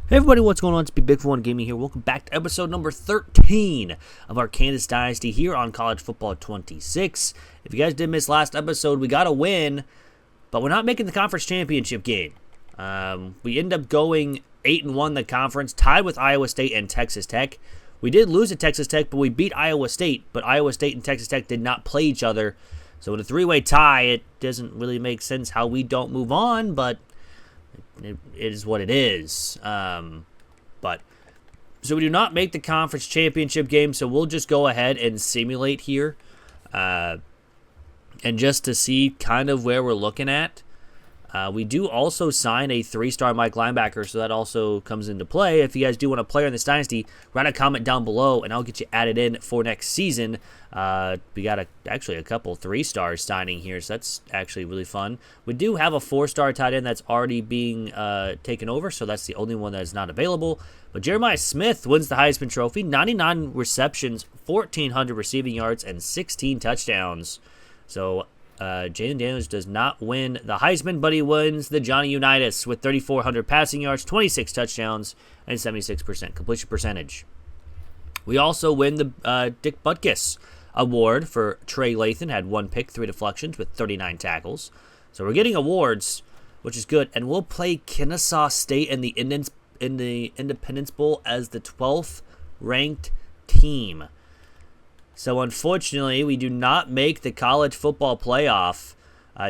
Hey everybody, what's going on? It's Big for One Gaming here. Welcome back to episode number 13 of our Kansas Dynasty here on College Football 26. If you guys did miss last episode, we got a win, but we're not making the conference championship game. We end up going 8-1 the conference, tied with Iowa State and Texas Tech. We did lose at Texas Tech, but we beat Iowa State, but Iowa State and Texas Tech did not play each other. So in a three-way tie, it doesn't really make sense how we don't move on, but it is what it is. So we do not make the conference championship game, so we'll just go ahead and simulate here. And just to see kind of where we're looking at. We do also sign a 3-star Mike linebacker, so that also comes into play. If you guys do want to play in this dynasty, write a comment down below, and I'll get you added in for next season. We got actually a couple 3-stars signing here, so that's actually really fun. We do have a 4-star tight end that's already being taken over, so that's the only one that is not available. But Jeremiah Smith wins the Heisman Trophy, 99 receptions, 1,400 receiving yards, and 16 touchdowns. So Jayden Daniels does not win the Heisman, but he wins the Johnny Unitas with 3,400 passing yards, 26 touchdowns, and 76% completion percentage. We also win the Dick Butkus Award for Trey Lathan, had 1 pick, 3 deflections with 39 tackles. So we're getting awards, which is good, and we'll play Kennesaw State in the Independence Bowl as the 12th ranked team. So unfortunately, we do not make the college football playoff.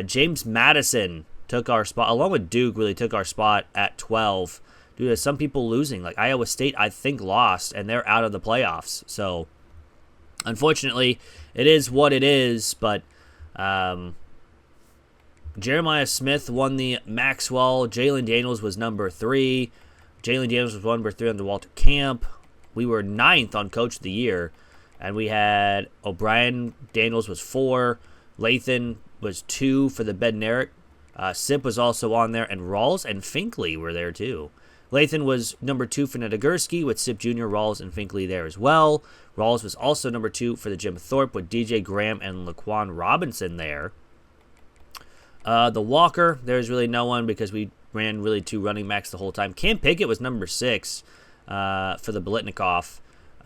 James Madison took our spot, along with Duke, really took our spot at 12 due to some people losing. Like Iowa State, I think, lost, and they're out of the playoffs. So unfortunately, it is what it is. But Jeremiah Smith won the Maxwell. Jayden Daniels was number 3. Jayden Daniels was number 3 on the Walter Camp. We were 9th on Coach of the Year. And we had O'Brien Daniels was 4. Lathan was 2 for the Bednarik. Sip was also on there. And Rawls and Finkley were there too. Lathan was number 2 for Nagurski with Sip Jr., Rawls, and Finkley there as well. Rawls was also number 2 for the Jim Thorpe with DJ Graham and Laquan Robinson there. The Walker, there's really no one because we ran really 2 running backs the whole time. Cam Pickett was number 6 for the Biletnikoff.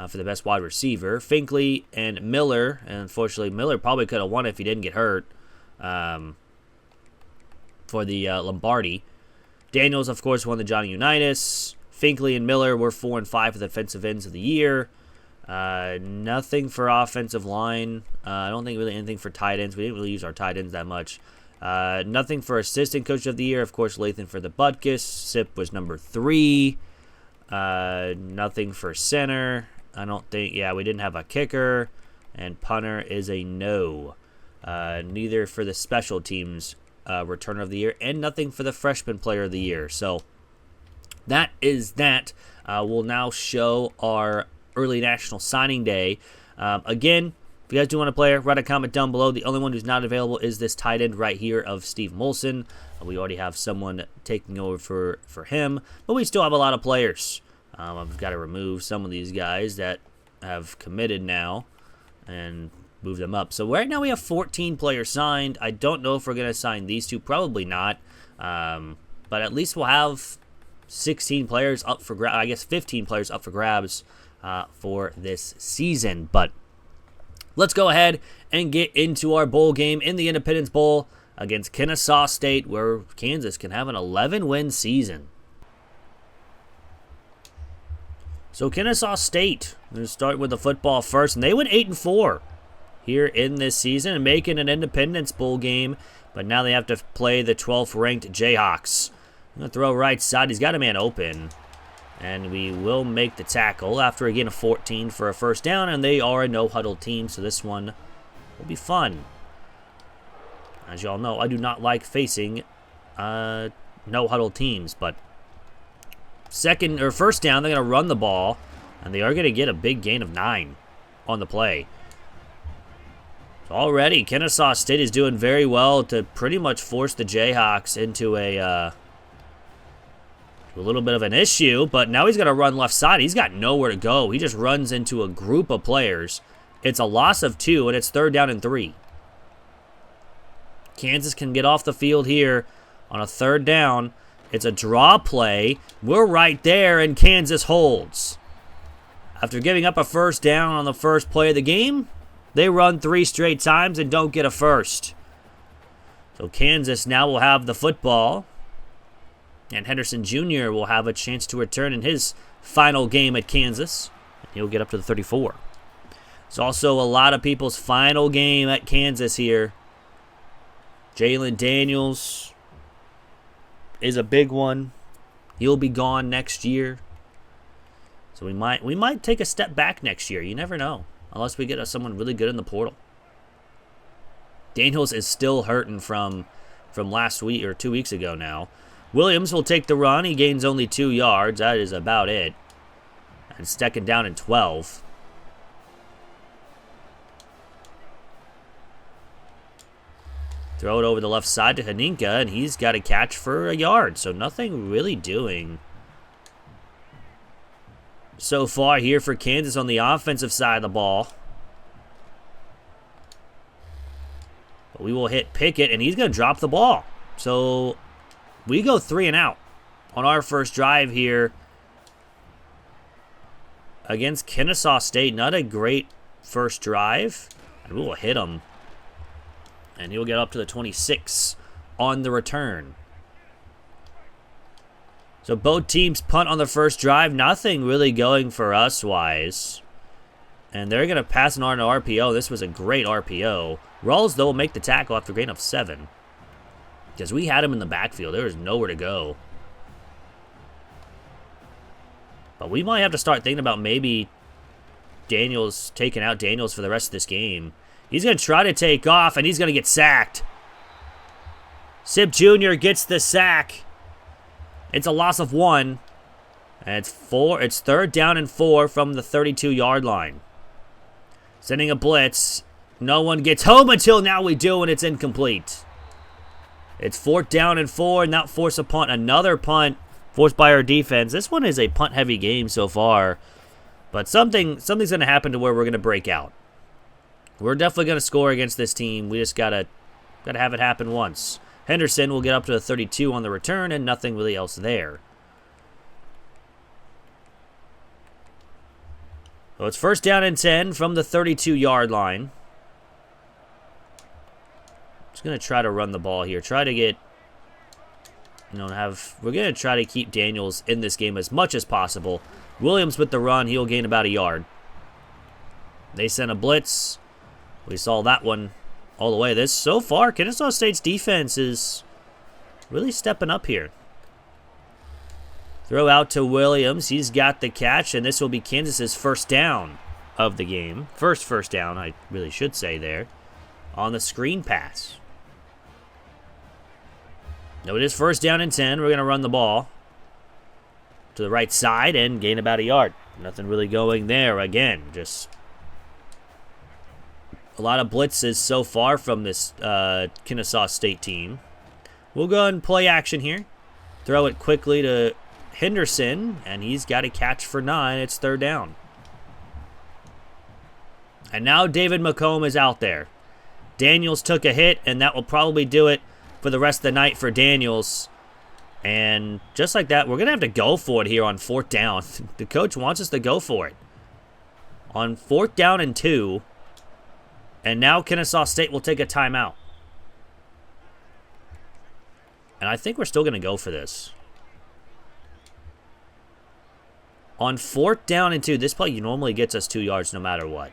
For the best wide receiver. Finkley and Miller, and unfortunately Miller probably could have won if he didn't get hurt for the Lombardi. Daniels, of course, won the Johnny Unitas. Finkley and Miller were 4 and 5 for the defensive ends of the year. Nothing for offensive line. I don't think really anything for tight ends. We didn't really use our tight ends that much. Nothing for assistant coach of the year. Of course, Lathan for the Butkus. Sip was number 3. Nothing for center. I don't think, we didn't have a kicker, and punter is a no. Neither for the special teams returner of the year, and nothing for the freshman player of the year. So that is that. We'll now show our early national signing day. Again, if you guys do want to play, write a comment down below. The only one who's not available is this tight end right here of Steve Molson. We already have someone taking over for him, but we still have a lot of players. I've got to remove some of these guys that have committed now and move them up. So right now we have 14 players signed. I don't know if we're going to sign these 2. Probably not. But at least we'll have 16 players up for grabs. I guess 15 players up for grabs for this season. But let's go ahead and get into our bowl game in the Independence Bowl against Kennesaw State, where Kansas can have an 11-win season. So Kennesaw State, we're going to start with the football first, and they went 8-4 here in this season and making an Independence Bowl game, but now they have to play the 12th-ranked Jayhawks. I'm going to throw right side. He's got a man open, and we will make the tackle after, again, a 14 for a first down, and they are a no-huddle team, so this one will be fun. As you all know, I do not like facing no-huddle teams, but first down, they're going to run the ball, and they are going to get a big gain of 9 on the play. So already, Kennesaw State is doing very well to pretty much force the Jayhawks into a little bit of an issue, but now he's going to run left side. He's got nowhere to go. He just runs into a group of players. It's a loss of 2, and it's 3rd down and 3. Kansas can get off the field here on a 3rd down. It's a draw play. We're right there, and Kansas holds. After giving up a first down on the first play of the game, they run 3 straight times and don't get a first. So Kansas now will have the football, and Henderson Jr. will have a chance to return in his final game at Kansas. He'll get up to the 34. It's also a lot of people's final game at Kansas here. Jalen Daniels is a big one. He'll be gone next year. So we might take a step back next year. You never know. Unless we get someone really good in the portal. Daniels is still hurting from last week or 2 weeks ago now. Williams will take the run. He gains only 2 yards. That is about it. And second down and 12. Throw it over the left side to Haninka, and he's got a catch for a yard. So nothing really doing so far here for Kansas on the offensive side of the ball. But we will hit Pickett, and he's going to drop the ball. So we go 3 and out on our first drive here against Kennesaw State. Not a great first drive. And we will hit him. And he'll get up to the 26 on the return. So both teams punt on the first drive. Nothing really going for us-wise. And they're going to pass an RPO. This was a great RPO. Rawls, though, will make the tackle after a gain of 7. Because we had him in the backfield. There was nowhere to go. But we might have to start thinking about maybe taking out Daniels for the rest of this game. He's going to try to take off, and he's going to get sacked. Sip Jr. gets the sack. It's a loss of 1. And it's third down and 4 from the 32-yard line. Sending a blitz. No one gets home until now we do, and it's incomplete. It's 4th down and 4, and that force a punt. Another punt forced by our defense. This one is a punt-heavy game so far. But something's going to happen to where we're going to break out. We're definitely going to score against this team. We just gotta have it happen once. Henderson will get up to the 32 on the return, and nothing really else there. So it's first down and 10 from the 32-yard line. Just going to try to run the ball here. Try to get, we're going to try to keep Daniels in this game as much as possible. Williams with the run, he'll gain about a yard. They sent a blitz. We saw that one all the way. So far, Kennesaw State's defense is really stepping up here. Throw out to Williams. He's got the catch, and this will be Kansas's first down of the game. First down, I really should say there, on the screen pass. No, it is first down and 10. We're going to run the ball to the right side and gain about a yard. Nothing really going there. Again, just a lot of blitzes so far from this Kennesaw State team. We'll go ahead and play action here. Throw it quickly to Henderson, and he's got a catch for 9. It's third down. And now David McComb is out there. Daniels took a hit, and that will probably do it for the rest of the night for Daniels. And just like that, we're going to have to go for it here on 4th down. The coach wants us to go for it. On 4th down and 2. And now Kennesaw State will take a timeout. And I think we're still going to go for this. On 4th down and 2, this play normally gets us 2 yards no matter what.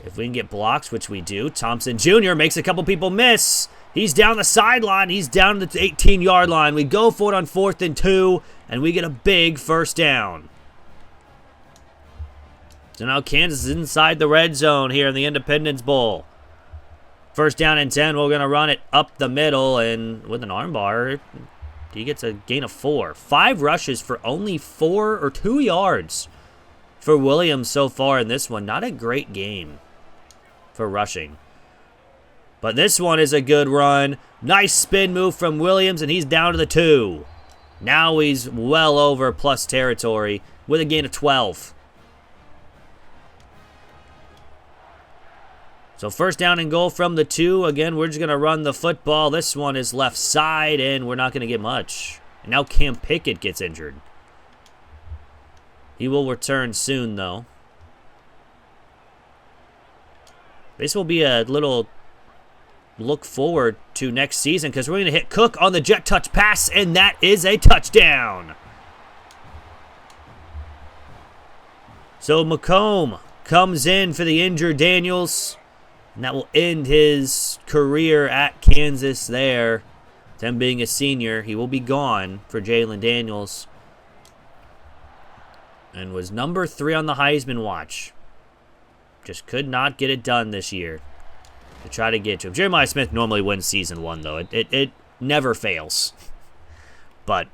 If we can get blocks, which we do, Thompson Jr. makes a couple people miss. He's down the sideline. He's down to the 18-yard line. We go for it on 4th and 2, and we get a big first down. So now Kansas is inside the red zone here in the Independence Bowl. First down and 10, we're going to run it up the middle, and with an armbar, he gets a gain of 4. 5 rushes for only 4 or 2 yards for Williams so far in this one. Not a great game for rushing. But this one is a good run. Nice spin move from Williams, and he's down to the 2. Now he's well over plus territory with a gain of 12. So first down and goal from the 2. Again, we're just going to run the football. This one is left side, and we're not going to get much. And now Cam Pickett gets injured. He will return soon, though. This will be a little look forward to next season because we're going to hit Cook on the jet touch pass, and that is a touchdown. So McComb comes in for the injured Daniels, and that will end his career at Kansas there. Him being a senior, he will be gone for Jalen Daniels. And was number 3 on the Heisman watch. Just could not get it done this year to try to get to him. Jeremiah Smith normally wins season 1, though. It never fails. But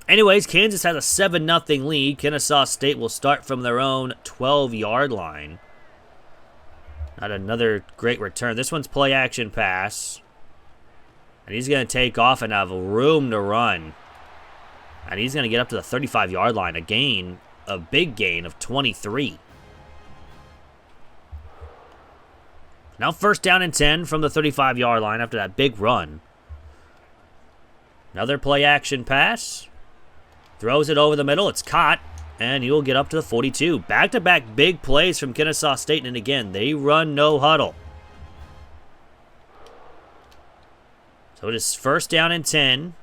anyways, Kansas has a 7-0 lead. Kennesaw State will start from their own 12-yard line. Not another great return. This one's play action pass. And he's going to take off and have room to run. And he's going to get up to the 35-yard line. A big gain of 23. Now first down and 10 from the 35-yard line after that big run. Another play action pass. Throws it over the middle. It's caught. And he will get up to the 42. Back-to-back big plays from Kennesaw State. And again, they run no huddle. So it is first down and 10.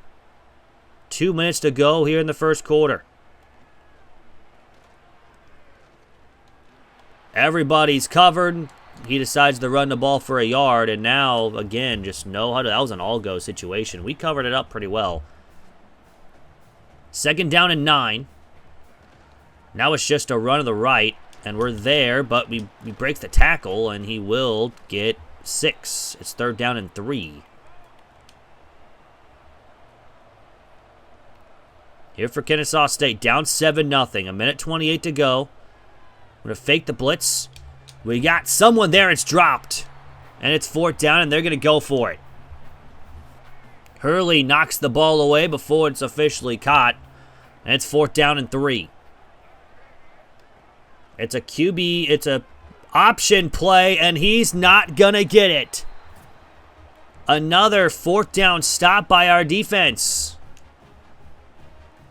2 minutes to go here in the first quarter. Everybody's covered. He decides to run the ball for a yard, and now, again, just no huddle. That was an all-go situation. We covered it up pretty well. Second down and 9. Now it's just a run to the right, and we're there, but we break the tackle, and he will get 6. It's third down and 3. Here for Kennesaw State, down 7-0. A minute 28 to go. We're going to fake the blitz. We got someone there. It's dropped. And it's fourth down, and they're going to go for it. Hurley knocks the ball away before it's officially caught. And it's fourth down and 3. It's a QB. It's a option play, and he's not going to get it. Another fourth down stop by our defense.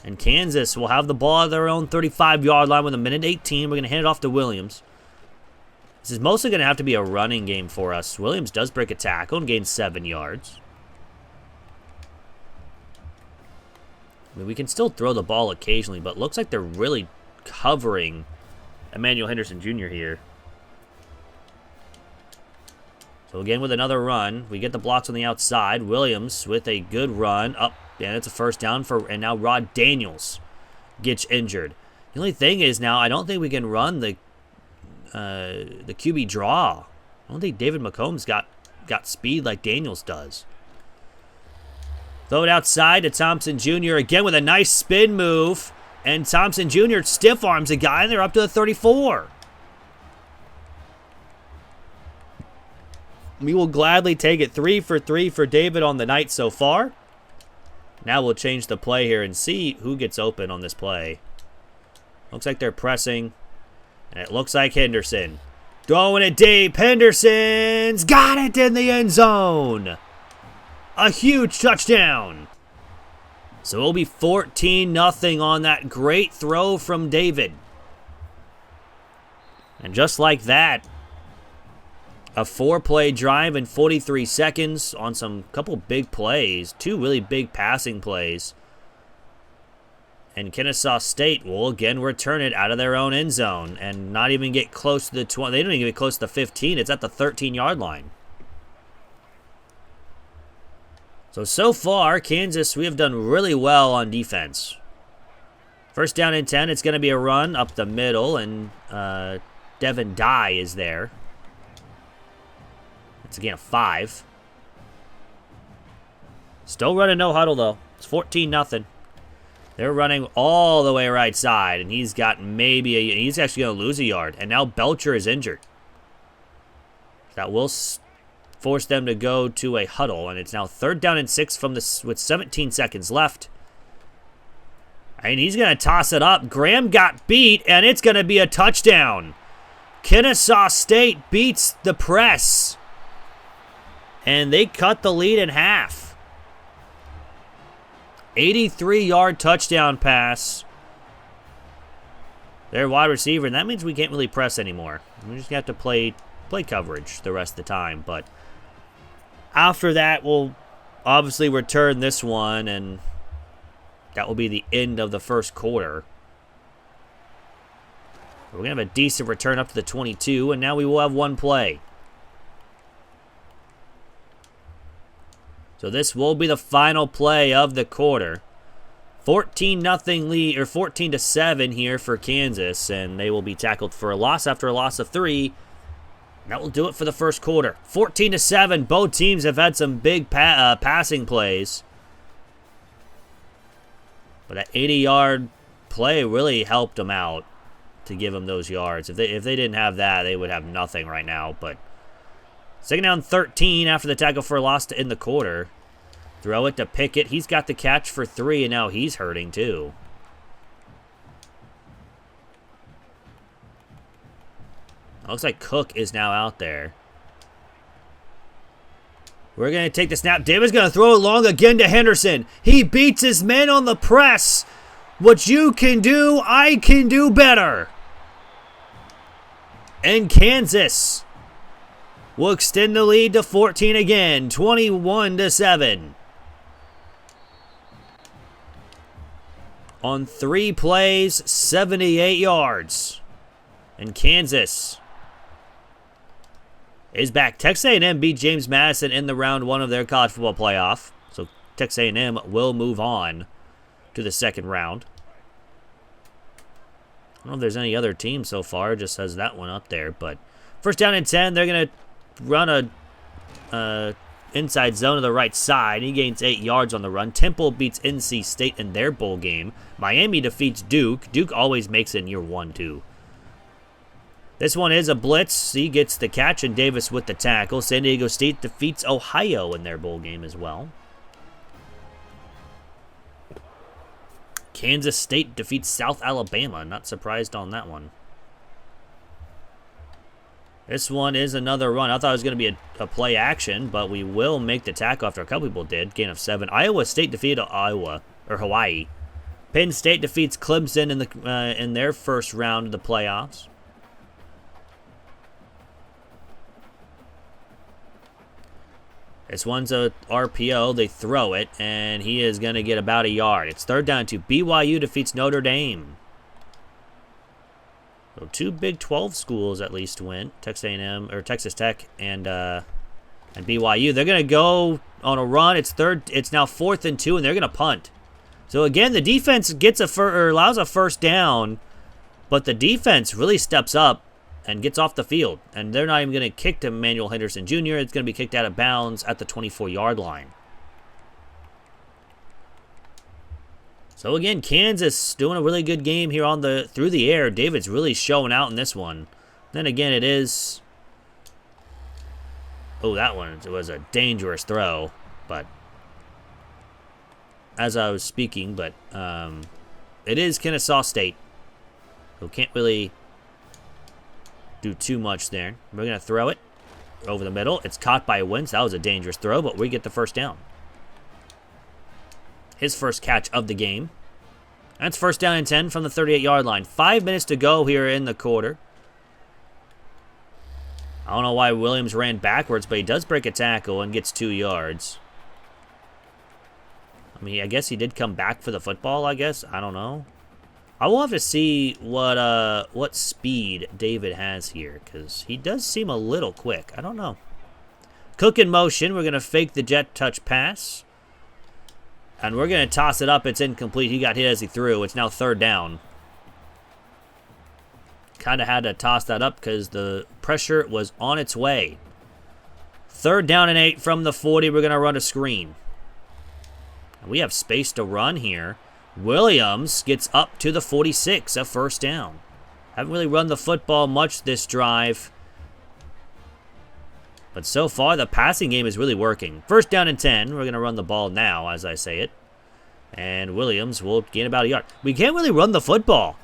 And Kansas will have the ball at their own 35-yard line with a minute 18. We're going to hand it off to Williams. This is mostly going to have to be a running game for us. Williams does break a tackle and gains 7 yards. I mean, we can still throw the ball occasionally, but it looks like they're really covering Emmanuel Henderson Jr. here. So again with another run. We get the blocks on the outside. Williams with a good run up. And it's a first down and now Rod Daniels gets injured. The only thing is now I don't think we can run the QB draw. I don't think David McComb's got speed like Daniels does. Throw it outside to Thompson Jr. again with a nice spin move. And Thompson Jr. stiff arms a guy, and they're up to the 34. We will gladly take it. 3 for 3 for David on the night so far. Now we'll change the play here and see who gets open on this play. Looks like they're pressing. And it looks like Henderson. Throwing it deep. Henderson's got it in the end zone. A huge touchdown. So it'll be 14-0 on that great throw from David. And just like that, a 4-play drive in 43 seconds on some couple big plays. 2 really big passing plays. And Kennesaw State will again return it out of their own end zone and not even get close to the 20. They don't even get close to the 15. It's at the 13-yard line. So far, Kansas, we have done really well on defense. First down and 10. It's going to be a run up the middle, and Devin Dye is there. It's again a 5. Still running no huddle, though. It's 14-0. They're running all the way right side, and he's got he's actually going to lose a yard. And now Belcher is injured. That will force them to go to a huddle, and it's now third down and 6 with 17 seconds left. And he's going to toss it up. Graham got beat, and it's going to be a touchdown. Kennesaw State beats the press. And they cut the lead in half. 83-yard touchdown pass. Their wide receiver, and that means we can't really press anymore. We just have to play coverage the rest of the time. But after that, we'll obviously return this one, and that will be the end of the first quarter. We're going to have a decent return up to the 22, and now we will have one play. So this will be the final play of the quarter. 14-0 lead, or 14-7 here for Kansas, and they will be tackled for a loss after a loss of 3. That will do it for the first quarter. 14-7. Both teams have had some big passing plays, but that 80-yard play really helped them out to give them those yards. If they didn't have that, they would have nothing right now. But second down 13 after the tackle for a loss to end the quarter. Throw it to Pickett. He's got the catch for 3, and now he's hurting too. Looks like Cook is now out there. We're going to take the snap. Davis going to throw it long again to Henderson. He beats his men on the press. What you can do, I can do better. And Kansas will extend the lead to 14 again, 21-7. On 3 plays, 78 yards. And Kansas is back. Texas A&M beat James Madison in the round 1 of their college football playoff. So Texas A&M will move on to the second round. I don't know if there's any other team so far. It just has that one up there. But first down and 10, they're going to run a inside zone to the right side. He gains 8 yards on the run. Temple beats NC State in their bowl game. Miami defeats Duke. Duke always makes it in year 1, too. This one is a blitz. He gets the catch, and Davis with the tackle. San Diego State defeats Ohio in their bowl game as well. Kansas State defeats South Alabama. Not surprised on that one. This one is another run. I thought it was going to be a play action, but we will make the tackle after a couple people did. Gain of 7. Iowa State defeated Hawaii. Penn State defeats Clemson in their first round of the playoffs. This one's a RPO. They throw it, and he is going to get about a yard. It's third down to BYU defeats Notre Dame. So 2 Big 12 schools at least win. Texas A&M or Texas Tech and BYU. They're going to go on a run. It's now 4th and 2, and they're going to punt. So again, the defense gets allows a first down, but the defense really steps up and gets off the field. And they're not even going to kick to Emmanuel Henderson Jr. It's going to be kicked out of bounds at the 24-yard line. So again, Kansas doing a really good game here through the air. David's really showing out in this one. Then again, it is... Oh, that one was a dangerous throw, but as I was speaking, but it is Kennesaw State, so can't really do too much there. We're going to throw it over the middle. It's caught by Wentz. That was a dangerous throw, but we get the first down. His first catch of the game. That's first down and 10 from the 38-yard line. 5 minutes to go here in the quarter. I don't know why Williams ran backwards, but he does break a tackle and gets 2 yards. I mean, I guess he did come back for the football, I guess. I don't know. I will have to see what speed David has here, because he does seem a little quick. I don't know. Cook in motion. We're going to fake the jet touch pass. And we're going to toss it up. It's incomplete. He got hit as he threw. It's now third down. Kind of had to toss that up because the pressure was on its way. Third down and 8 from the 40. We're going to run a screen. We have space to run here. Williams gets up to the 46, a first down. Haven't really run the football much this drive. But so far, the passing game is really working. First down and 10. We're going to run the ball now, as I say it. And Williams will gain about a yard. We can't really run the football.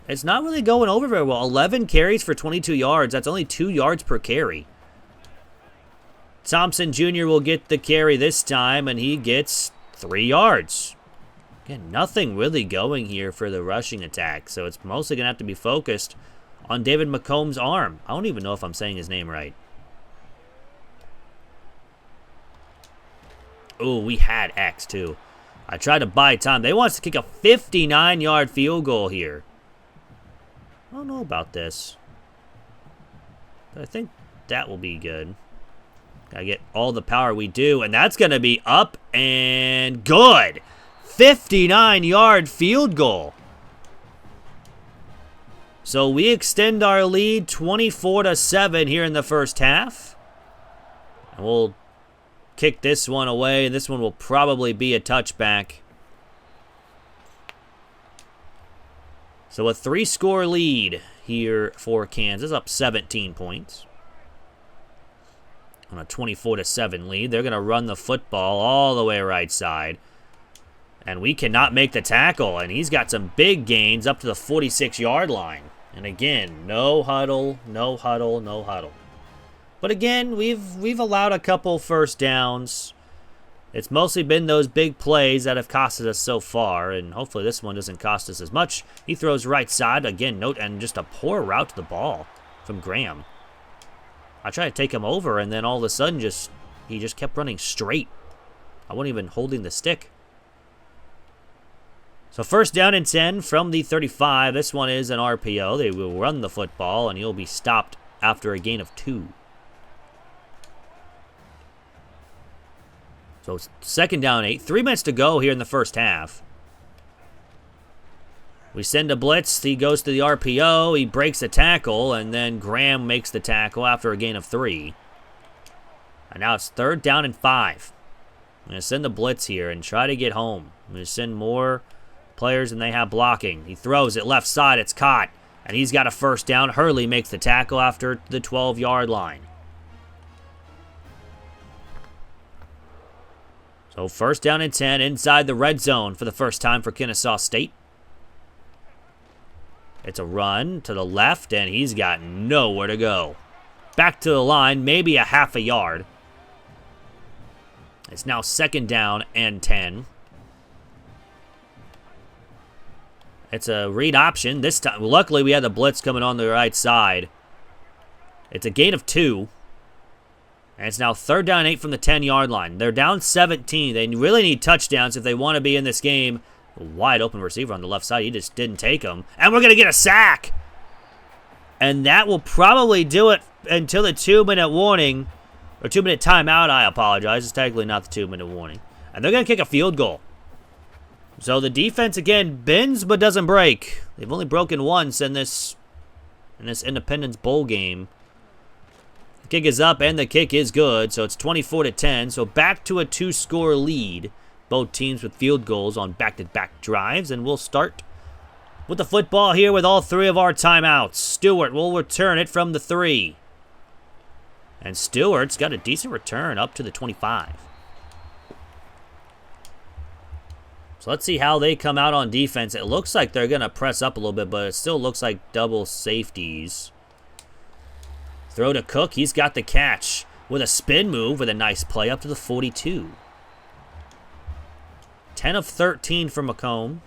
it's not really going over very well. 11 carries for 22 yards. That's only 2 yards per carry. Thompson Jr. will get the carry this time, and he gets 3 yards. Again, nothing really going here for the rushing attack, so it's mostly going to have to be focused on David McComb's arm. I don't even know if I'm saying his name right. Oh, we had X, too. I tried to buy time. They want us to kick a 59-yard field goal here. I don't know about this, but I think that will be good. Gotta get all the power we do, and that's going to be up and good. 59-yard field goal. So we extend our lead 24-7 here in the first half. And we'll kick this one away, and this one will probably be a touchback. So a 3-score lead here for Kansas, up 17 points. On a 24-7 lead, they're going to run the football all the way right side. And we cannot make the tackle, and he's got some big gains up to the 46-yard line. And again, no huddle, no huddle, no huddle. But again, we've allowed a couple first downs. It's mostly been those big plays that have costed us so far, and hopefully this one doesn't cost us as much. He throws right side, again, note, and just a poor route to the ball from Graham. I tried to take him over, and then all of a sudden he just kept running straight. I wasn't even holding the stick. So first down and 10 from the 35. This one is an RPO. They will run the football, and he'll be stopped after a gain of 2. So it's second down 8. 3 minutes to go here in the first half. We send a blitz. He goes to the RPO. He breaks the tackle, and then Graham makes the tackle after a gain of 3. And now it's third down and 5. I'm going to send the blitz here and try to get home. I'm going to send more players than they have blocking. He throws it left side. It's caught, and he's got a first down. Hurley makes the tackle after the 12-yard line. So first down and 10 inside the red zone for the first time for Kennesaw State. It's a run to the left, and he's got nowhere to go. Back to the line, maybe a half a yard. It's now second down and 10. It's a read option. This time, luckily, we had the blitz coming on the right side. It's a gain of 2. And it's now third down and 8 from the 10-yard line. They're down 17. They really need touchdowns if they want to be in this game. A wide open receiver on the left side. He just didn't take him. And we're going to get a sack. And that will probably do it until the 2-minute warning. Or 2-minute timeout, I apologize. It's technically not the 2-minute warning. And they're going to kick a field goal. So the defense, again, bends but doesn't break. They've only broken once in this Independence Bowl game. The kick is up, and the kick is good. So it's 24-10. So back to a 2-score lead. Both teams with field goals on back-to-back drives. And we'll start with the football here with all 3 of our timeouts. Stewart will return it from the 3. And Stewart's got a decent return up to the 25. So let's see how they come out on defense. It looks like they're going to press up a little bit, but it still looks like double safeties. Throw to Cook. He's got the catch with a spin move with a nice play up to the 42. 10 of 13 for McComb.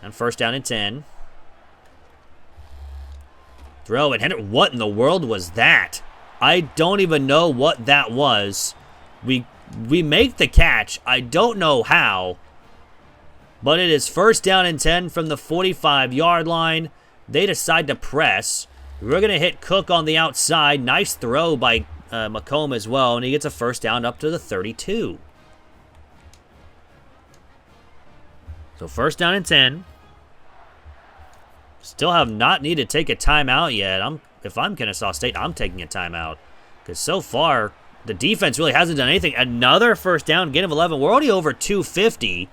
And first down and 10. Throw and Henry. What in the world was that? I don't even know what that was. We make the catch. I don't know how. But it is first down and 10 from the 45-yard line. They decide to press. We're going to hit Cook on the outside. Nice throw by McComb as well. And he gets a first down up to the 32. So first down and 10. Still have not needed to take a timeout yet. If I'm Kennesaw State, I'm taking a timeout. Because so far, the defense really hasn't done anything. Another first down, gain of 11. We're already over 250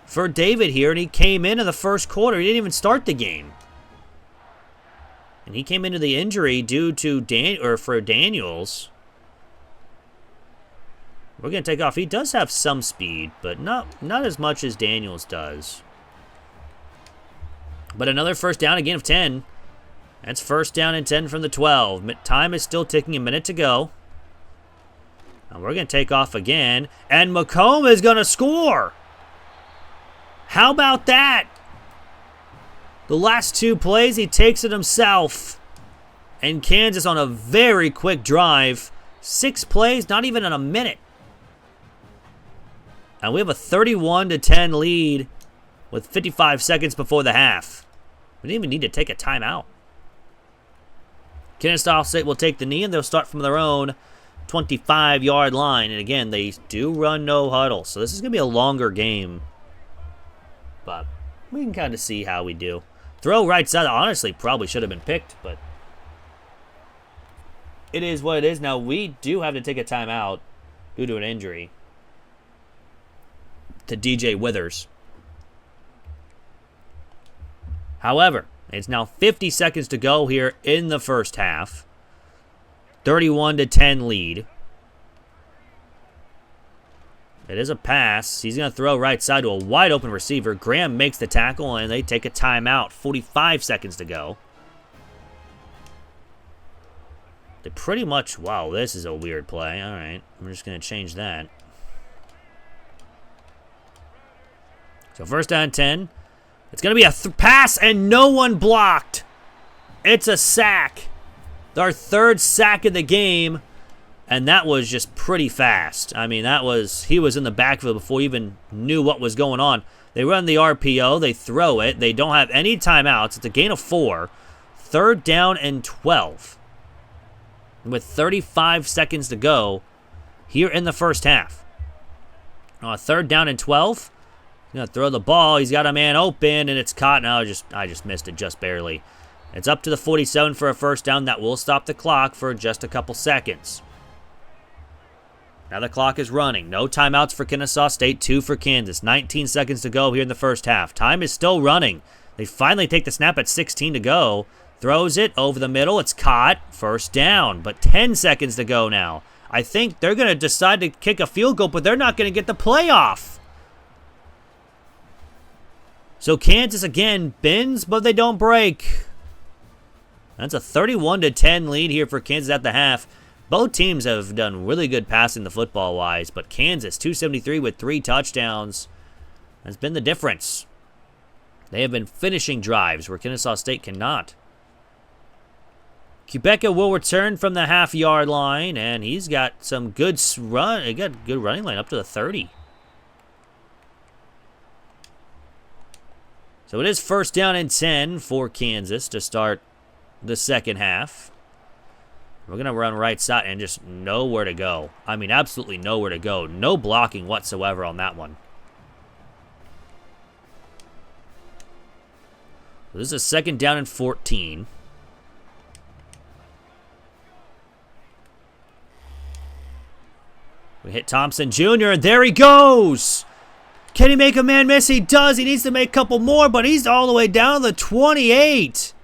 for David here, and he came in the first quarter. He didn't even start the game. And he came into the injury due to for Daniels. We're going to take off. He does have some speed, but not as much as Daniels does. But another first down again of 10. That's first down and 10 from the 12. Time is still ticking, a minute to go. And we're going to take off again. And Macomb is going to score. How about that? The last 2 plays, he takes it himself. And Kansas on a very quick drive. 6 plays, not even in a minute. And we have a 31-10 lead with 55 seconds before the half. We didn't even need to take a timeout. Kennesaw State will take the knee, and they'll start from their own 25-yard line. And again, they do run no huddle, so this is going to be a longer game. But we can kind of see how we do. Throw right side, honestly, probably should have been picked, but it is what it is. Now, we do have to take a timeout due to an injury to DJ Withers. However, it's now 50 seconds to go here in the first half. 31-10 lead. It is a pass. He's going to throw right side to a wide open receiver. Graham makes the tackle, and they take a timeout. 45 seconds to go. They pretty much... Wow, this is a weird play. All right, I'm just going to change that. So first down 10. It's going to be a pass, and no one blocked. It's a sack. Our third sack of the game, and that was just pretty fast. I mean, he was in the backfield before he even knew what was going on. They run the RPO. They throw it. They don't have any timeouts. It's a gain of 4. Third down and 12. With 35 seconds to go here in the first half. Third down and 12. He's going to throw the ball. He's got a man open, and it's caught. No, I just missed it just barely. It's up to the 47 for a first down. That will stop the clock for just a couple seconds. Now the clock is running. No timeouts for Kennesaw State, 2 for Kansas. 19 seconds to go here in the first half. Time is still running. They finally take the snap at 16 to go. Throws it over the middle. It's caught. First down, but 10 seconds to go now. I think they're going to decide to kick a field goal, but they're not going to get the playoff. So Kansas, again, bends, but they don't break. That's a 31-10 lead here for Kansas at the half. Both teams have done really good passing the football-wise, but Kansas, 273 with 3 touchdowns, has been the difference. They have been finishing drives where Kennesaw State cannot. Kubeka will return from the half-yard line, and he's got some good run. He got good running line up to the 30. So it is first down and 10 for Kansas to start the second half. We're going to run right side and just nowhere to go. I mean, absolutely nowhere to go. No blocking whatsoever on that one. So this is a second down and 14. We hit Thompson Jr., and there he goes! Can he make a man miss? He does. He needs to make a couple more, but he's all the way down to the 28.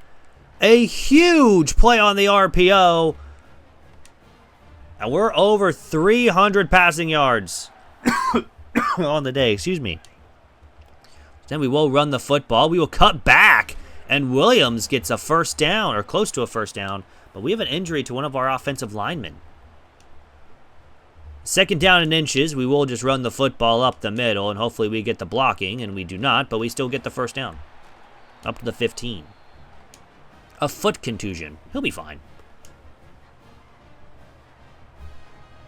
A huge play on the RPO. And we're over 300 passing yards on the day. Excuse me. Then we will run the football. We will cut back. And Williams gets a first down, or close to a first down. But we have an injury to one of our offensive linemen. Second down in inches, we will just run the football up the middle, and hopefully we get the blocking, and we do not, but we still get the first down. Up to the 15. A foot contusion. He'll be fine.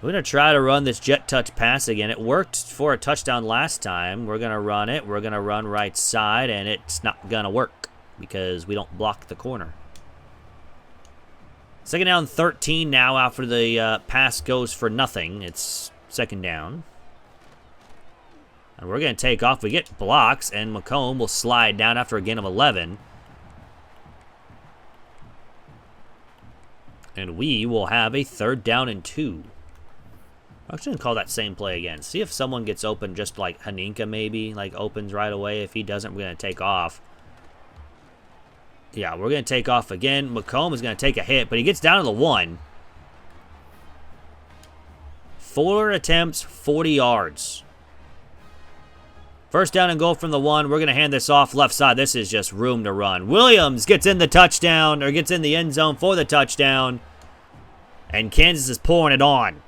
We're going to try to run this jet touch pass again. It worked for a touchdown last time. We're going to run it. We're going to run right side, and it's not going to work because we don't block the corner. Second down 13 now after the pass goes for nothing. It's second down. And we're going to take off. We get blocks, and Macomb will slide down after a gain of 11. And we will have a third down and 2. I'm actually going to call that same play again. See if someone gets open, just like Haninka maybe, like opens right away. If he doesn't, we're going to take off. Yeah, we're going to take off again. Macomb is going to take a hit, but he gets down to the 1. 4 attempts, 40 yards. First down and goal from the 1. We're going to hand this off left side. This is just room to run. Williams gets in the touchdown, or gets in the end zone for the touchdown. And Kansas is pouring it on.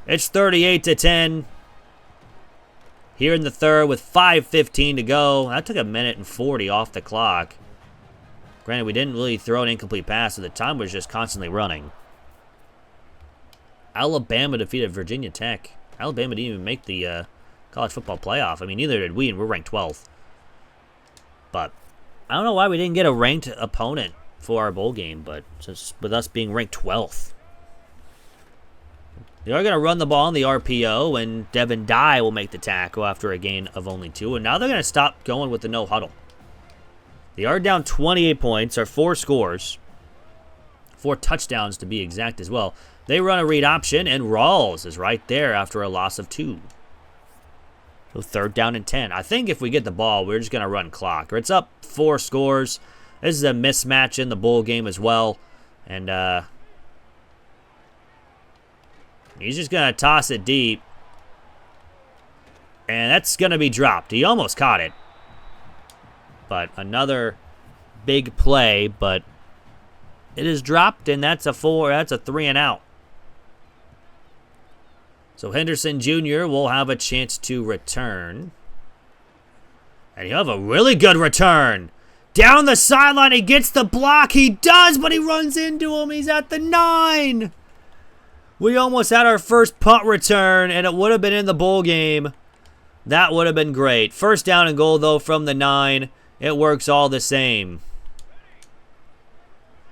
It's 38-10. Here in the third with 5:15 to go. That took a minute and 40 off the clock. Granted, we didn't really throw an incomplete pass, so the time was just constantly running. Alabama defeated Virginia Tech. Alabama didn't even make the college football playoff. I mean, neither did we, and we're ranked 12th. But I don't know why we didn't get a ranked opponent for our bowl game, but just with us being ranked 12th. They are going to run the ball in the RPO, and Devin Dye will make the tackle after a gain of only 2. And now they're going to stop going with the no huddle. They are down 28 points, or 4 scores. 4 touchdowns to be exact as well. They run a read option, and Rawls is right there after a loss of 2. So 3rd down and 10. I think if we get the ball, we're just going to run clock. Or it's up 4 scores. This is a mismatch in the bowl game as well. And he's just going to toss it deep. And that's going to be dropped. He almost caught it. But another big play, but it is dropped, and that's a 3 and out. So Henderson Jr. will have a chance to return. And he'll have a really good return. Down the sideline, he gets the block. He does, but he runs into him. He's at the 9. We almost had our first punt return, and it would have been in the bowl game. That would have been great. First down and goal, though, from the 9. It works all the same.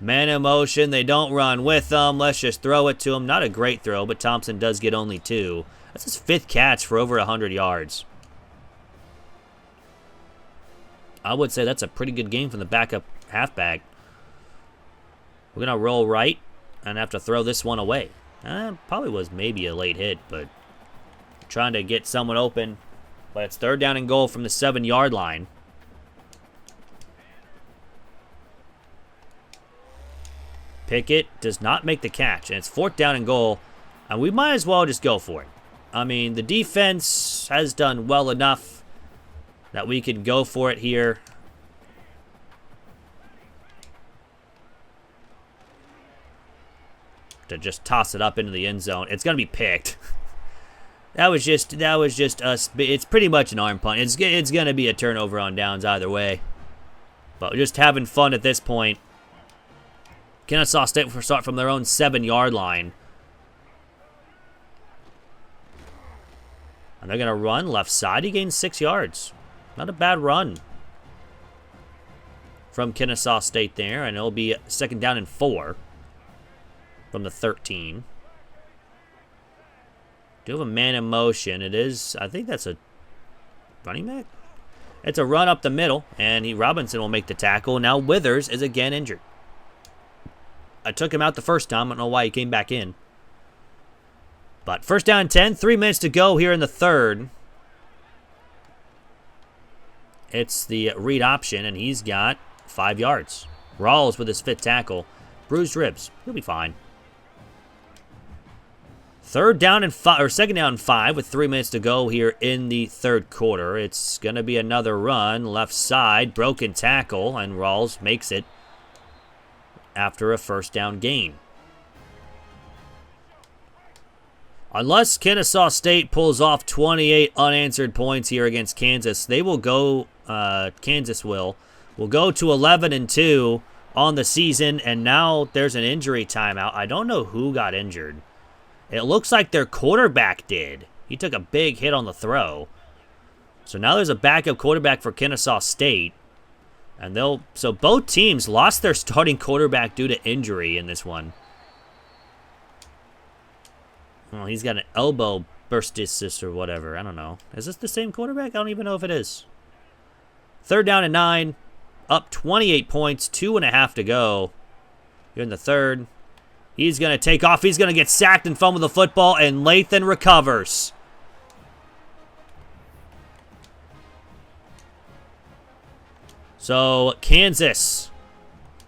Man in motion. They don't run with them. Let's just throw it to him. Not a great throw, but Thompson does get only 2. That's his 5th catch for over 100 yards. I would say that's a pretty good game from the backup halfback. We're going to roll right and have to throw this one away. Probably was maybe a late hit, but trying to get someone open. But it's 3rd down and goal from the 7-yard line. Pickett does not make the catch, and it's 4th down and goal, and we might as well just go for it. I mean, the defense has done well enough that we could go for it here. To just toss it up into the end zone. It's going to be picked. That was just us. It's pretty much an arm punt. It's going to be a turnover on downs either way. But just having fun at this point. Kennesaw State will start from their own 7-yard line. And they're going to run left side. He gains 6 yards. Not a bad run from Kennesaw State there. And it'll be 2nd down and 4 from the 13. Do have a man in motion. It is, I think that's a running back. It's a run up the middle. And Robinson will make the tackle. Now Withers is again injured. I took him out the first time. I don't know why he came back in. But 1st down and 10. 3 minutes to go here in the 3rd. It's the read option, and he's got 5 yards. Rawls with his 5th tackle. Bruised ribs. He'll be fine. 2nd down and 5 with 3 minutes to go here in the 3rd quarter. It's going to be another run. Left side. Broken tackle, and Rawls makes it after a 1st down gain. Unless Kennesaw State pulls off 28 unanswered points here against Kansas, they will go, Kansas will go to 11-2 on the season, and now there's an injury timeout. I don't know who got injured. It looks like their quarterback did. He took a big hit on the throw. So now there's a backup quarterback for Kennesaw State. And so both teams lost their starting quarterback due to injury in this one. Well, he's got an elbow bursitis or whatever. I don't know. Is this the same quarterback? I don't even know if it is. 3rd down and 9. Up 28 points. 2.5 to go. Here in the 3rd. He's going to take off. He's going to get sacked and fumble the football, and Lathan recovers. So Kansas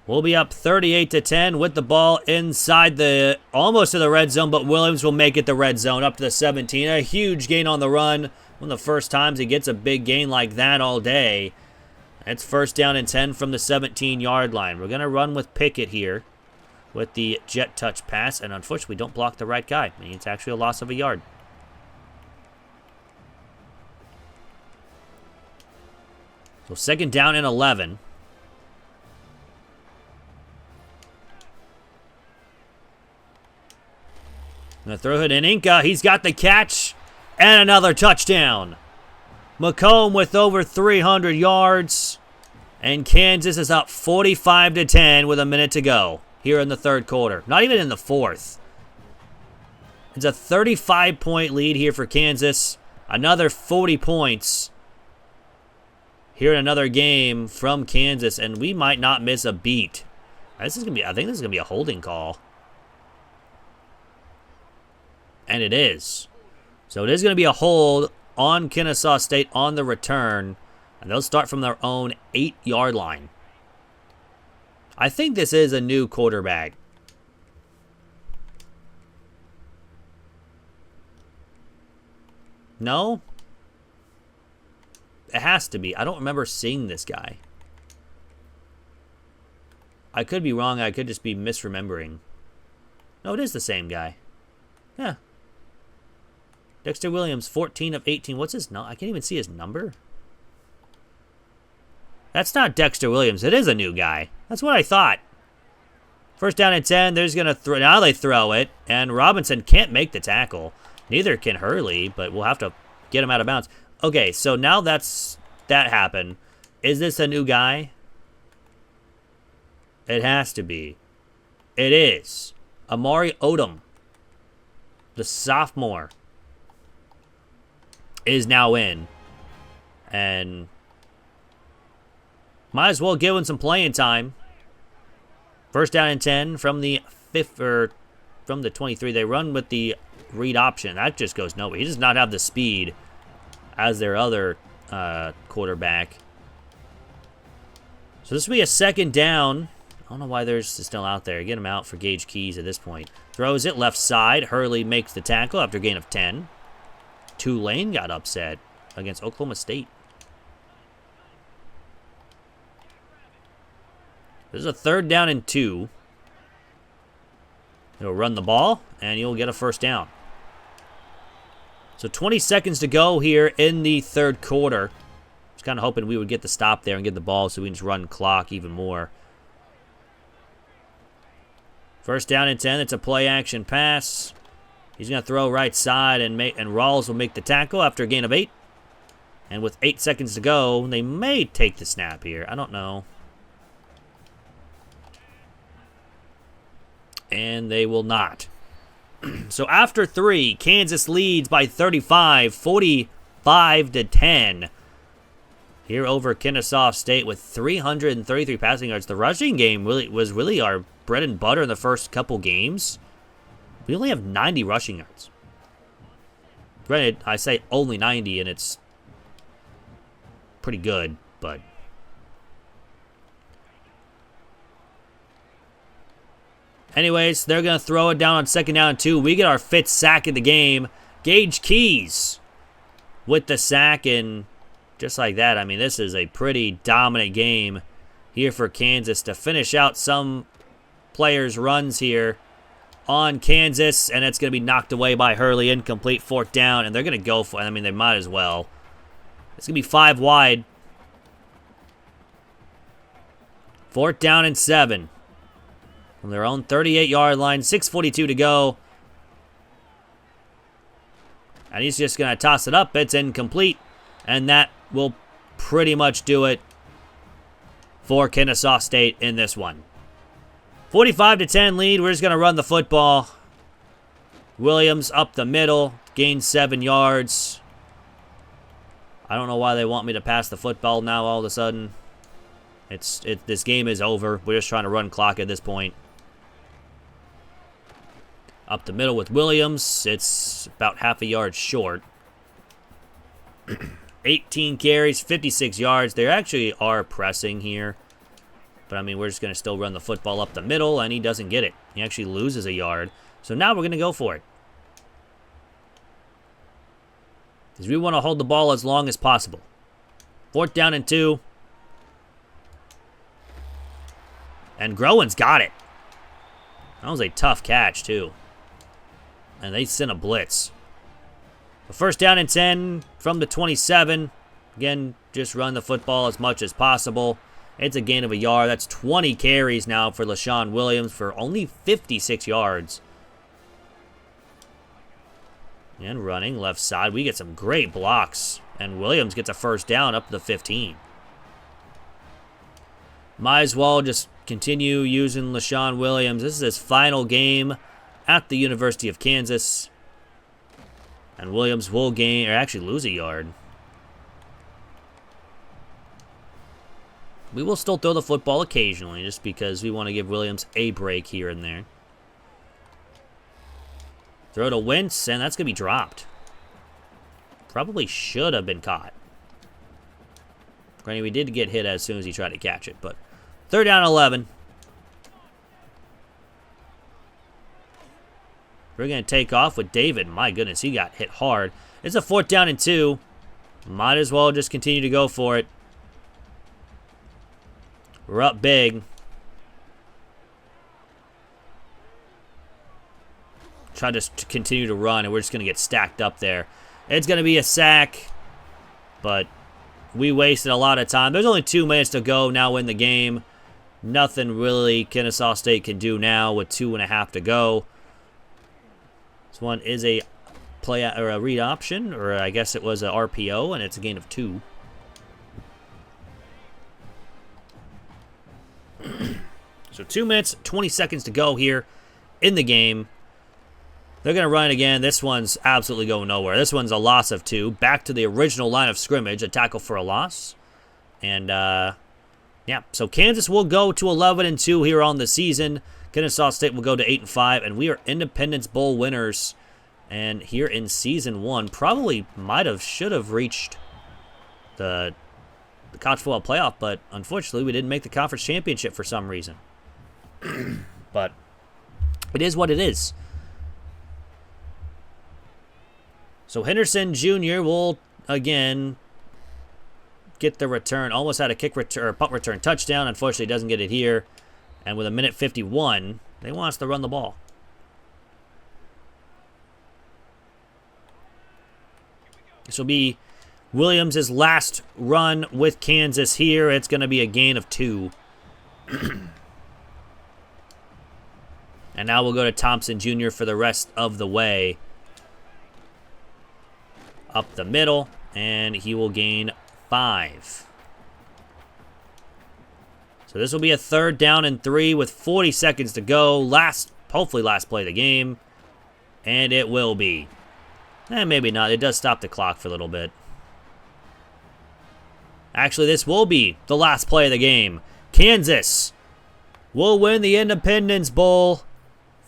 will be up 38-10 with the ball inside almost to the red zone, but Williams will make it the red zone up to the 17. A huge gain on the run. One of the first times he gets a big gain like that all day. It's first down and 10 from the 17-yard line. We're going to run with Pickett here with the jet touch pass, and unfortunately, we don't block the right guy. I mean, it's actually a loss of a yard. So second down and 11. Gonna throw it in Inca. He's got the catch and another touchdown. McComb with over 300 yards. And Kansas is up 45-10 with a minute to go here in the third quarter. Not even in the fourth. It's a 35-point lead here for Kansas. Another 40 points here in another game from Kansas, and we might not miss a beat. This is gonna be. I think this is gonna be a holding call, and it is. So it is gonna be a hold on Kennesaw State on the return, and they'll start from their own 8-yard line. I think this is a new quarterback. No? It has to be. I don't remember seeing this guy. I could be wrong. I could just be misremembering. No, it is the same guy. Yeah. Dexter Williams, 14 of 18. What's his number? I can't even see his number. That's not Dexter Williams. It is a new guy. That's what I thought. First down and 10. They're going to throw. Now they throw it, and Robinson can't make the tackle. Neither can Hurley, but we'll have to get him out of bounds. Okay, so now that happened. Is this a new guy? It has to be. It is. Amari Odom, the sophomore, is now in. And might as well give him some playing time. First down and 10 from the from the 23. They run with the read option. That just goes nowhere. He does not have the speed as their other quarterback. So this will be a second down. I don't know why they're still out there. Get him out for Gage Keys at this point. Throws it left side. Hurley makes the tackle after a gain of 10. Tulane got upset against Oklahoma State. This is a third down and 2. He'll run the ball, and you'll get a first down. So 20 seconds to go here in the third quarter. I was kind of hoping we would get the stop there and get the ball so we can just run clock even more. First down and 10. It's a play-action pass. He's going to throw right side, and Rawls will make the tackle after a gain of 8. And with 8 seconds to go, they may take the snap here. I don't know. And they will not. So after 3, Kansas leads by 35, 45-10. Here over Kennesaw State with 333 passing yards. The rushing game was really our bread and butter in the first couple games. We only have 90 rushing yards. Granted, I say only 90, and it's pretty good, but anyways, they're going to throw it down on second down and 2. We get our 5th sack of the game. Gage Keys with the sack, and just like that, I mean, this is a pretty dominant game here for Kansas to finish out some players' runs here on Kansas, and it's going to be knocked away by Hurley. Incomplete, 4th down, and they're going to go for it. I mean, they might as well. It's going to be 5 wide. 4th down and 7. From their own 38-yard line, 6:42 to go. And he's just going to toss it up. It's incomplete. And that will pretty much do it for Kennesaw State in this one. 45-10 lead. We're just going to run the football. Williams up the middle. Gains 7 yards. I don't know why they want me to pass the football now all of a sudden. This game is over. We're just trying to run clock at this point. Up the middle with Williams. It's about half a yard short. 18 carries, 56 yards. They actually are pressing here. But, I mean, we're just going to still run the football up the middle, and he doesn't get it. He actually loses a yard. So now we're going to go for it. Because we want to hold the ball as long as possible. 4th down and 2. And Groen's got it. That was a tough catch, too. And they sent a blitz. A 1st down and 10 from the 27. Again, just run the football as much as possible. It's a gain of a yard. That's 20 carries now for LaShawn Williams for only 56 yards. And running left side. We get some great blocks. And Williams gets a 1st down up to the 15. Might as well just continue using LaShawn Williams. This is his final game at the University of Kansas. And Williams will gain, or actually lose a yard. We will still throw the football occasionally just because we want to give Williams a break here and there. Throw to Wentz, and that's going to be dropped. Probably should have been caught. Granted, we did get hit as soon as he tried to catch it, but 3rd down 11. We're going to take off with David. My goodness, he got hit hard. It's a 4th down and 2. Might as well just continue to go for it. We're up big. Try to continue to run, and we're just going to get stacked up there. It's going to be a sack, but we wasted a lot of time. There's only 2 minutes to go now in the game. Nothing really Kennesaw State can do now with 2.5 to go. This one is a play or a read option, or I guess it was a RPO, and it's a gain of 2. So 2 minutes, 20 seconds to go here in the game. They're going to run it again. This one's absolutely going nowhere. This one's a loss of 2. Back to the original line of scrimmage, a tackle for a loss. And, yeah, so Kansas will go to 11-2 here on the season. Kennesaw State will go to 8-5, and we are Independence Bowl winners. And here in Season 1, probably should have reached the college football playoff, but unfortunately we didn't make the conference championship for some reason. But it is what it is. So Henderson Jr. will, again, get the return. Almost had a kick return or punt return touchdown. Unfortunately, doesn't get it here. And with 1:51, they want us to run the ball. This will be Williams' last run with Kansas here. It's going to be a gain of 2. And now we'll go to Thompson Jr. for the rest of the way. Up the middle, and he will gain 5. So this will be a 3rd down and 3 with 40 seconds to go. Hopefully last play of the game. And it will be. Maybe not. It does stop the clock for a little bit. Actually, this will be the last play of the game. Kansas will win the Independence Bowl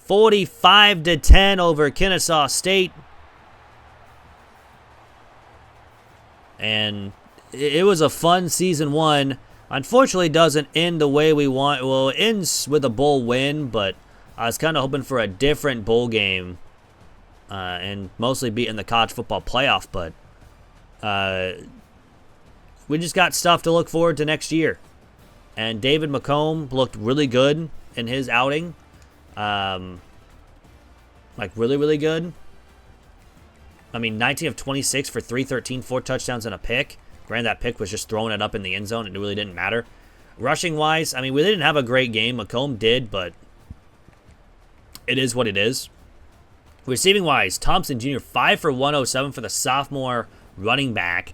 45-10 over Kennesaw State. And it was a fun Season 1. Unfortunately, it doesn't end the way we want. Well, it ends with a bowl win, but I was kind of hoping for a different bowl game and mostly be in the college football playoff. But we just got stuff to look forward to next year. And David McComb looked really good in his outing. Like, really, really good. I mean, 19 of 26 for 313, 4 touchdowns and a pick. Granted, that pick was just throwing it up in the end zone. It really didn't matter. Rushing-wise, I mean, we didn't have a great game. McComb did, but it is what it is. Receiving-wise, Thompson Jr., 5 for 107 for the sophomore running back.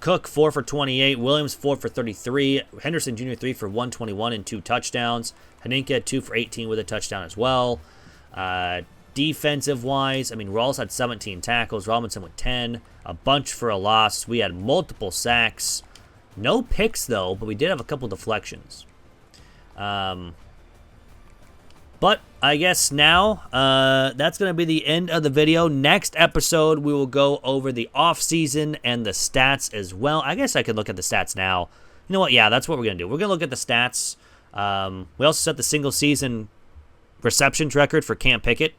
Cook, 4 for 28. Williams, 4 for 33. Henderson Jr., 3 for 121 and 2 touchdowns. Haninka, 2 for 18 with a touchdown as well. Defensive-wise, I mean, Rawls had 17 tackles. Robinson with 10. A bunch for a loss. We had multiple sacks. No picks, though, but we did have a couple deflections. But I guess now that's going to be the end of the video. Next episode, we will go over the offseason and the stats as well. I guess I could look at the stats now. You know what? Yeah, that's what we're going to do. We're going to look at the stats. We also set the single-season receptions record for Cam Pickett.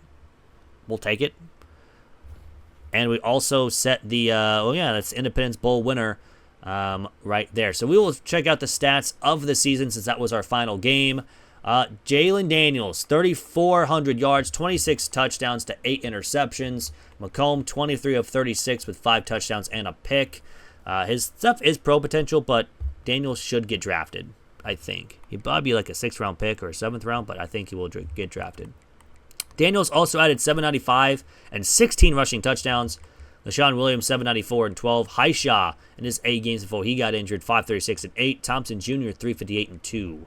We'll take it. And we also set the, that's Independence Bowl winner right there. So we will check out the stats of the season since that was our final game. Jalen Daniels, 3,400 yards, 26 touchdowns to 8 interceptions. McComb, 23 of 36 with 5 touchdowns and a pick. His stuff is pro potential, but Daniels should get drafted, I think. He'd probably be like a 6th round pick or a 7th round, but I think he will get drafted. Daniels also added 795 and 16 rushing touchdowns. LaShawn Williams, 794 and 12. Hishaw in his 8 games before he got injured, 536 and 8. Thompson Jr., 358 and 2.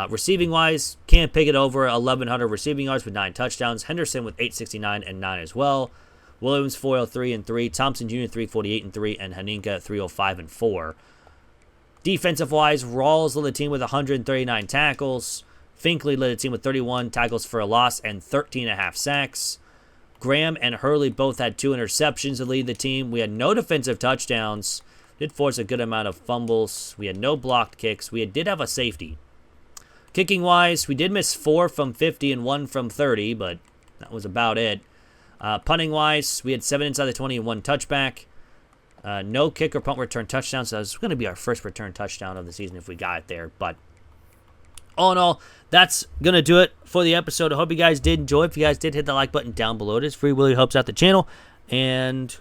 Receiving-wise, Cam Pickett over 1,100 receiving yards with 9 touchdowns. Henderson with 869 and 9 as well. Williams, 403 and 3. Thompson Jr., 348 and 3. And Haninka, 305 and 4. Defensive-wise, Rawls led the team with 139 tackles. Finkley led the team with 31 tackles for a loss and 13.5 sacks. Graham and Hurley both had 2 interceptions to lead the team. We had no defensive touchdowns. Did force a good amount of fumbles. We had no blocked kicks. We did have a safety. Kicking-wise, we did miss 4 from 50 and 1 from 30, but that was about it. Punting-wise, we had 7 inside the 20 and 1 touchback. No kick or punt return touchdowns, so that's going to be our first return touchdown of the season if we got it there. But all in all, that's going to do it for the episode. I hope you guys did enjoy. If you guys did, hit the like button down below. It is free. Really helps out the channel. And,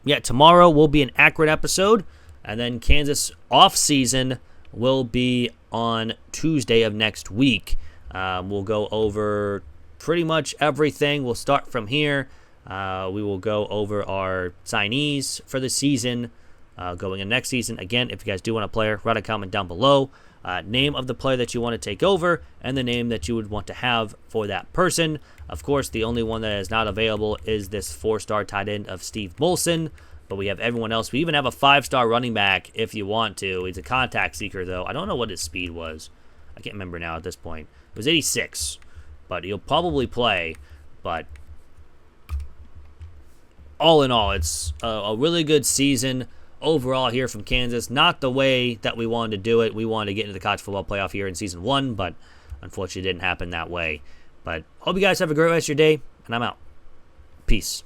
yeah, tomorrow will be an Akron episode. And then Kansas off-season will be on Tuesday of next week. We'll go over pretty much everything. We'll start from here. We will go over our signees for the season going in next season. Again, if you guys do want a player, write a comment down below. Name of the player that you want to take over and the name that you would want to have for that person. Of course, the only one that is not available is this 4-star tight end of Steve Molson, but we have everyone else. We even have a 5-star running back if you want to. He's a contact seeker, though. I don't know what his speed was. I can't remember now at this point. It was 86, but he'll probably play. But all in all, it's a really good season overall here from Kansas. Not the way that we wanted to do it. We wanted to get into the college football playoff here in season 1, but unfortunately it didn't happen that way. But hope you guys have a great rest of your day, and I'm out. Peace.